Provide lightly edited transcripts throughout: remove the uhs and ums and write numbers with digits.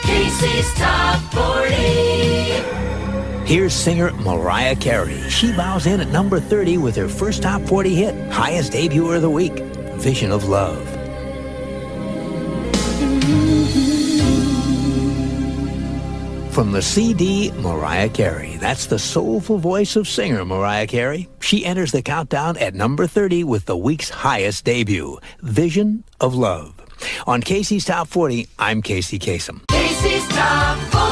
Casey's Top 40. Here's singer Mariah Carey. She bows in at number 30 with her first Top 40 hit, highest debut of the week, Vision of Love. From the CD, Mariah Carey. That's the soulful voice of singer Mariah Carey. She enters the countdown at number 30 with the week's highest debut, Vision of Love. On Casey's Top 40, I'm Casey Kasem. Casey's Top 40.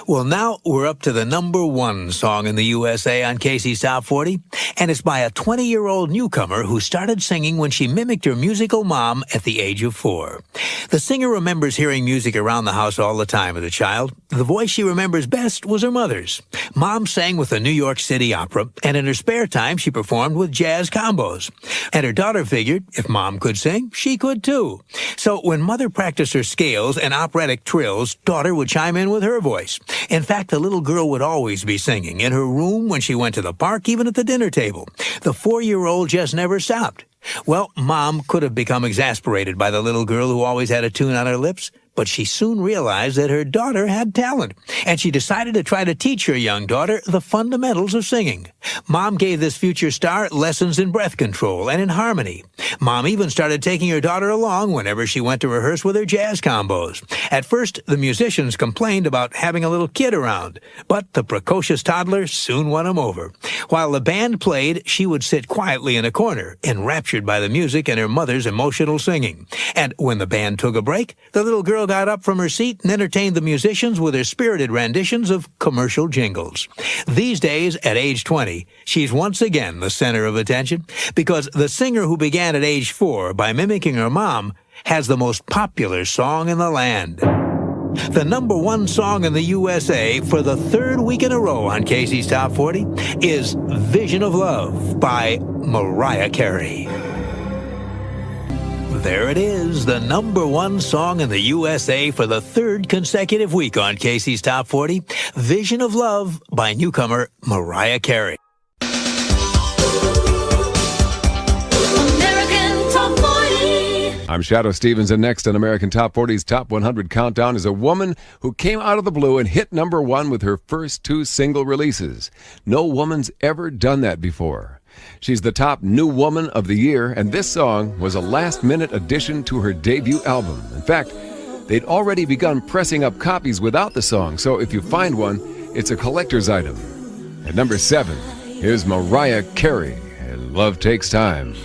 Well, now we're up to the number one song in the USA on Casey's Top 40, and it's by a 20-year-old newcomer who started singing when she mimicked her musical mom at the age of 4. The singer remembers hearing music around the house all the time as a child. The voice she remembers best was her mother's. Mom sang with the New York City Opera, and in her spare time she performed with jazz combos. And her daughter figured if Mom could sing, she could too. So when Mother practiced her scales and operatic trills, daughter would chime in with her voice. In fact, the little girl would always be singing in her room, when she went to the park, even at the dinner table. The 4-year-old just never stopped. Well, Mom could have become exasperated by the little girl who always had a tune on her lips, but she soon realized that her daughter had talent, and she decided to try to teach her young daughter the fundamentals of singing. Mom gave this future star lessons in breath control and in harmony. Mom even started taking her daughter along whenever she went to rehearse with her jazz combos. At first, the musicians complained about having a little kid around, but the precocious toddler soon won them over. While the band played, she would sit quietly in a corner, enraptured by the music and her mother's emotional singing. And when the band took a break, the little girl got up from her seat and entertained the musicians with her spirited renditions of commercial jingles. These days, at age 20, she's once again the center of attention, because the singer who began at age 4 by mimicking her mom has the most popular song in the land. The number one song in the USA for the third week in a row on Casey's Top 40 is Vision of Love by Mariah Carey. There it is, the number one song in the USA for the third consecutive week on Casey's Top 40, Vision of Love by newcomer Mariah Carey. American Top 40. I'm Shadoe Stevens, and next on American Top 40's Top 100 Countdown is a woman who came out of the blue and hit number one with her first 2 single releases. No woman's ever done that before. She's the top new woman of the year, and this song was a last-minute addition to her debut album. In fact, they'd already begun pressing up copies without the song, so if you find one, it's a collector's item. At number 7, here's Mariah Carey and Love Takes Time.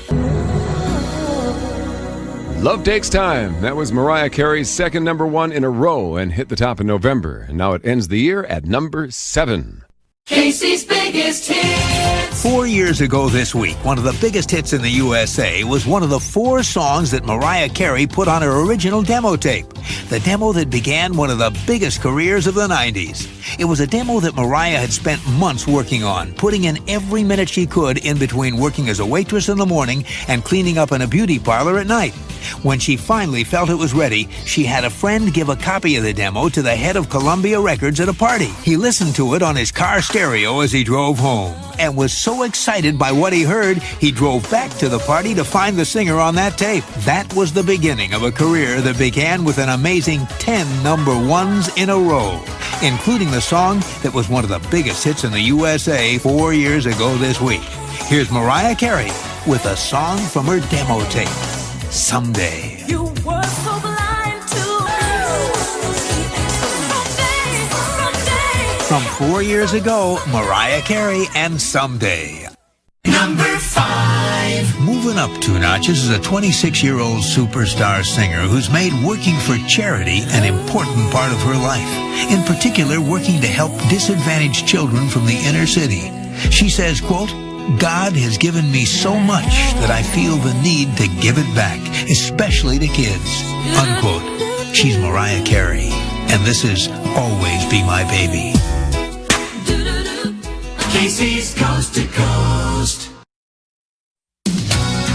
Love Takes Time. That was Mariah Carey's second number one in a row and hit the top in November. And now it ends the year at number 7. Casey's biggest hits. 4 years ago this week, one of the biggest hits in the USA was one of the 4 songs that Mariah Carey put on her original demo tape. The demo that began one of the biggest careers of the 90s. It was a demo that Mariah had spent months working on, putting in every minute she could in between working as a waitress in the morning and cleaning up in a beauty parlor at night. When she finally felt it was ready, she had a friend give a copy of the demo to the head of Columbia Records at a party. He listened to it on his car stereo as he drove home, and was so excited by what he heard, he drove back to the party to find the singer on that tape. That was the beginning of a career that began with an amazing 10 number ones in a row, including the song that was one of the biggest hits in the USA 4 years ago this week. Here's Mariah Carey with a song from her demo tape, Someday. You were so blind to someday. From 4 years ago, Mariah Carey and Someday. Number 5. Moving up 2 notches is a 26-year-old superstar singer who's made working for charity an important part of her life, in particular working to help disadvantaged children from the inner city. She says, quote, God has given me so much that I feel the need to give it back, especially to kids, unquote. She's Mariah Carey, and this is Always Be My Baby. Casey's Coast to Coast.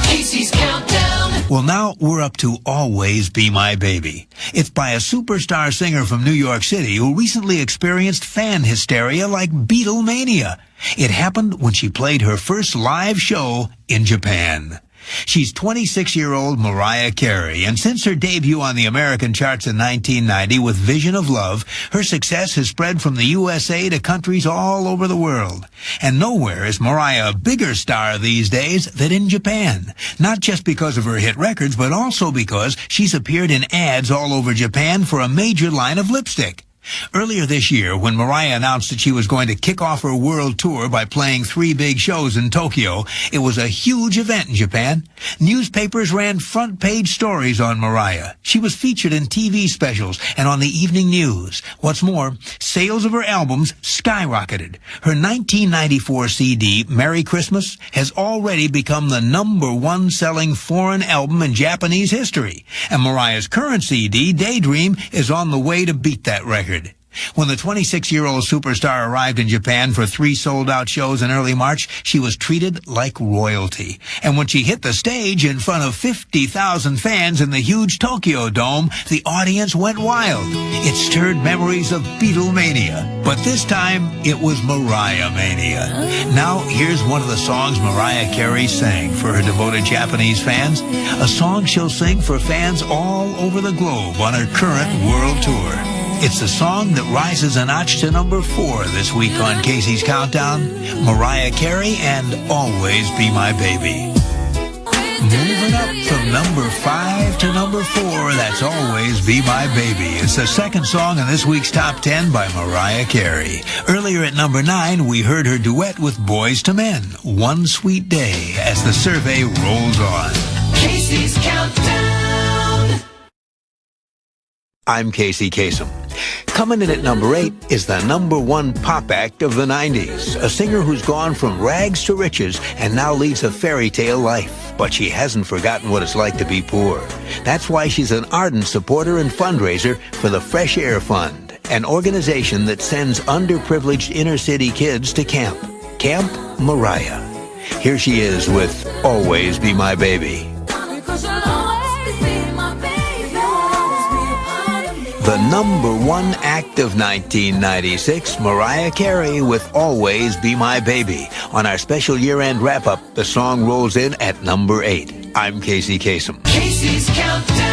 Casey's Countdown. Well, now we're up to Always Be My Baby. It's by a superstar singer from New York City who recently experienced fan hysteria like Beatlemania. It happened when she played her first live show in Japan. She's 26-year-old Mariah Carey, and since her debut on the American charts in 1990 with Vision of Love, her success has spread from the USA to countries all over the world. And nowhere is Mariah a bigger star these days than in Japan. Not just because of her hit records, but also because she's appeared in ads all over Japan for a major line of lipstick. Earlier this year, when Mariah announced that she was going to kick off her world tour by playing 3 big shows in Tokyo, it was a huge event in Japan. Newspapers ran front-page stories on Mariah. She was featured in TV specials and on the evening news. What's more, sales of her albums skyrocketed. Her 1994 CD, Merry Christmas, has already become the #1 selling foreign album in Japanese history. And Mariah's current CD, Daydream, is on the way to beat that record. When the 26-year-old superstar arrived in Japan for 3 sold-out shows in early March, she was treated like royalty. And when she hit the stage in front of 50,000 fans in the huge Tokyo Dome, the audience went wild. It stirred memories of Beatlemania. But this time, it was Mariah Mania. Now, here's one of the songs Mariah Carey sang for her devoted Japanese fans, a song she'll sing for fans all over the globe on her current world tour. It's the song that rises a notch to #4 this week on Casey's Countdown, Mariah Carey and Always Be My Baby. Moving up from #5 to #4, that's Always Be My Baby. It's the second song in this week's Top 10 by Mariah Carey. Earlier at #9, we heard her duet with Boys to Men, One Sweet Day, as the survey rolls on. Casey's Countdown. I'm Casey Kasem. Coming in at #8 is the #1 pop act of the 90s, a singer who's gone from rags to riches and now leads a fairy tale life. But she hasn't forgotten what it's like to be poor. That's why she's an ardent supporter and fundraiser for the Fresh Air Fund, an organization that sends underprivileged inner-city kids to camp. Camp Mariah. Here she is with Always Be My Baby. The #1 act of 1996, Mariah Carey with Always Be My Baby. On our special year-end wrap-up, the song rolls in at #8. I'm Casey Kasem. Casey's Countdown.